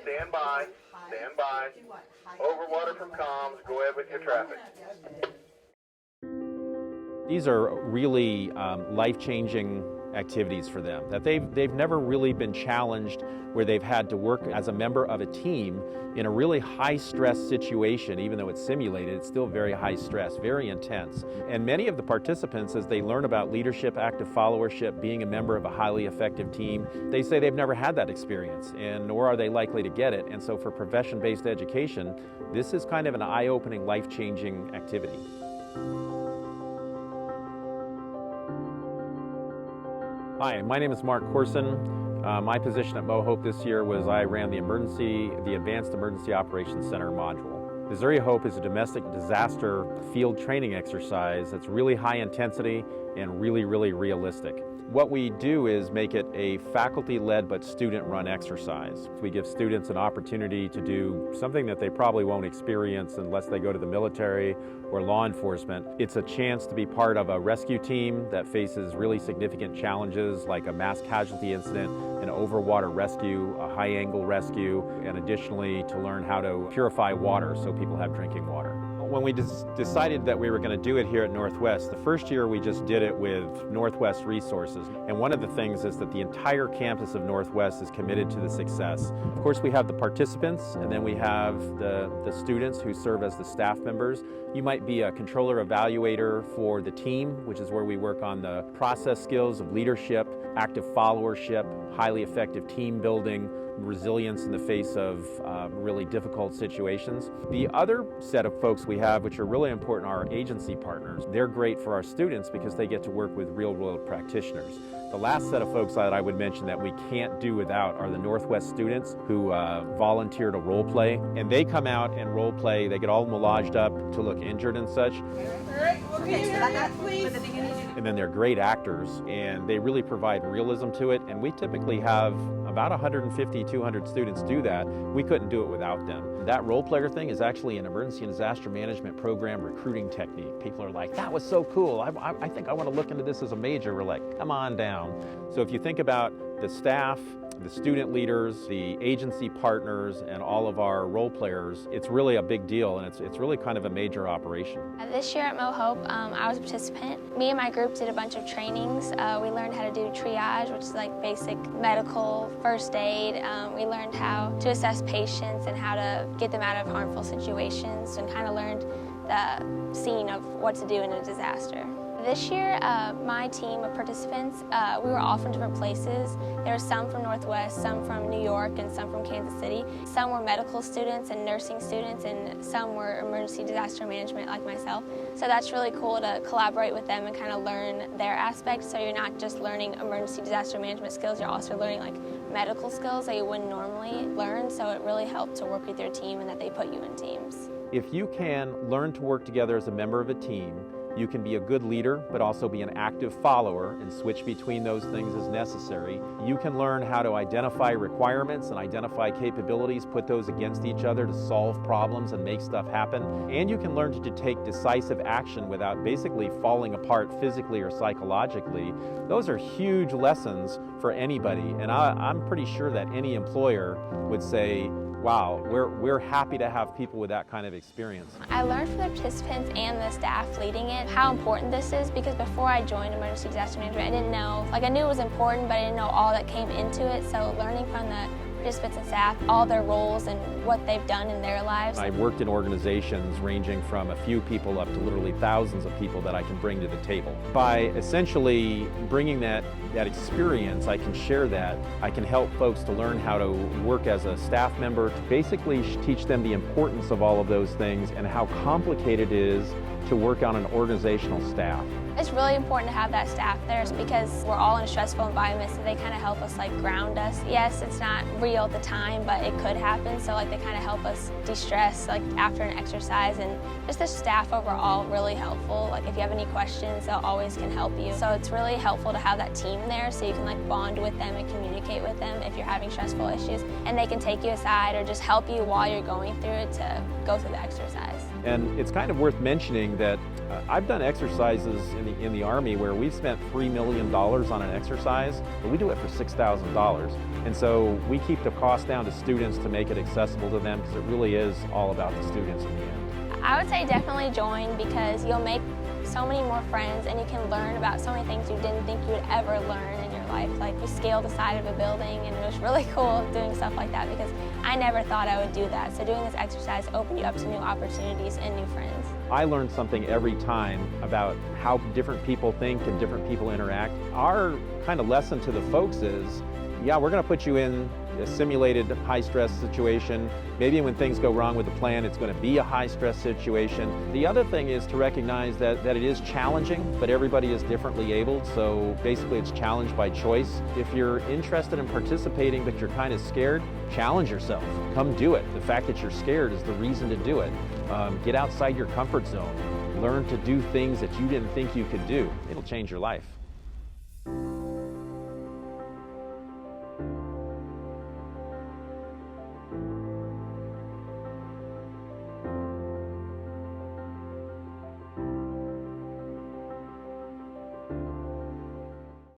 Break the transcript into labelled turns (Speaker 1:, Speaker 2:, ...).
Speaker 1: stand by, stand by. Over water from comms, go ahead with your traffic.
Speaker 2: These are really life-changing activities for them, that they've never really been challenged where they've had to work as a member of a team in a really high-stress situation. Even though it's simulated, it's still very high stress, very intense. And many of the participants, as they learn about leadership, active followership, being a member of a highly effective team, they say they've never had that experience, and nor are they likely to get it. And so for profession-based education, this is kind of an eye-opening, life-changing activity. Hi, my name is Mark Carson. My position at MoHope this year was I ran the Advanced Emergency Operations Center module. Missouri Hope is a domestic disaster field training exercise that's really high intensity and really realistic. What we do is make it a faculty-led but student-run exercise. We give students an opportunity to do something that they probably won't experience unless they go to the military or law enforcement. It's a chance to be part of a rescue team that faces really significant challenges like a mass casualty incident, an overwater rescue, a high-angle rescue, and additionally to learn how to purify water so people have drinking water. When we decided that we were going to do it here at Northwest, the first year we just did it with Northwest resources. And one of the things is that the entire campus of Northwest is committed to the success. Of course, we have the participants, and then we have the students who serve as the staff members. You might be a controller evaluator for the team, which is where we work on the process skills of leadership, active followership, highly effective team building, resilience in the face of really difficult situations. The other set of folks we have, which are really important, are our agency partners. They're great for our students because they get to work with real-world practitioners. The last set of folks that I would mention that we can't do without are the Northwest students who volunteer to role play. And they come out and role play. They get all moulaged up to look injured and such. And then they're great actors, and they really provide realism to it. And we typically have about 150, 200 students do that. We couldn't do it without them. That role player thing is actually an emergency and disaster management program recruiting technique. People are like, that was so cool. I think I want to look into this as a major. We're like, come on down. So if you think about the staff, the student leaders, the agency partners, and all of our role players, it's really a big deal, and it's really kind of a major operation.
Speaker 3: This year at MoHope, I was a participant. Me and my group did a bunch of trainings. We learned how to do triage, which is like basic medical first aid. We learned how to assess patients and how to get them out of harmful situations, and kind of learned the scene of what to do in a disaster. This year, my team of participants, we were all from different places. There were some from Northwest, some from New York, and some from Kansas City. Some were medical students and nursing students, and some were emergency disaster management like myself. So that's really cool to collaborate with them and kind of learn their aspects. So you're not just learning emergency disaster management skills, you're also learning like medical skills that you wouldn't normally learn. So it really helped to work with your team and that they put you in teams.
Speaker 2: If you can learn to work together as a member of a team, you can be a good leader, but also be an active follower and switch between those things as necessary. You can learn how to identify requirements and identify capabilities, put those against each other to solve problems and make stuff happen. And you can learn to take decisive action without basically falling apart physically or psychologically. Those are huge lessons for anybody, and I'm pretty sure that any employer would say, wow, we're happy to have people with that kind of experience.
Speaker 3: I learned from the participants and the staff leading it how important this is, because before I joined emergency disaster management, I didn't know, I knew it was important, but I didn't know all that came into it. So learning from the participants and staff, all their roles and what they've done in their lives.
Speaker 2: I worked in organizations ranging from a few people up to literally thousands of people that I can bring to the table. By essentially bringing that experience, I can share that. I can help folks to learn how to work as a staff member, to basically teach them the importance of all of those things and how complicated it is to work on an organizational staff.
Speaker 3: It's really important to have that staff there because we're all in a stressful environment, so they kind of help us ground us. Yes, it's not real at the time, but it could happen, so they kind of help us de-stress after an exercise. And just the staff overall really helpful. If you have any questions, they'll always can help you. So it's really helpful to have that team there so you can bond with them and communicate with them if you're having stressful issues, and they can take you aside or just help you while you're going through it to go through the exercise.
Speaker 2: And it's kind of worth mentioning interesting that I've done exercises in the Army where we've spent $3 million on an exercise, but we do it for $6,000. And so we keep the cost down to students to make it accessible to them, because it really is all about the students in the end.
Speaker 3: I would say definitely join, because you'll make so many more friends and you can learn about so many things you didn't think you would ever learn in your life. Like, we scaled the side of a building, and it was really cool doing stuff like that, because I never thought I would do that. So doing this exercise opened you up to new opportunities and new friends.
Speaker 2: I learn something every time about how different people think and different people interact. Our kind of lesson to the folks is, yeah, we're going to put you in a simulated high-stress situation. Maybe when things go wrong with the plan, it's going to be a high-stress situation. The other thing is to recognize that it is challenging, but everybody is differently abled, so basically it's challenge by choice. If you're interested in participating but you're kind of scared, challenge yourself. Come do it. The fact that you're scared is the reason to do it. Get outside your comfort zone. Learn to do things that you didn't think you could do. It'll change your life.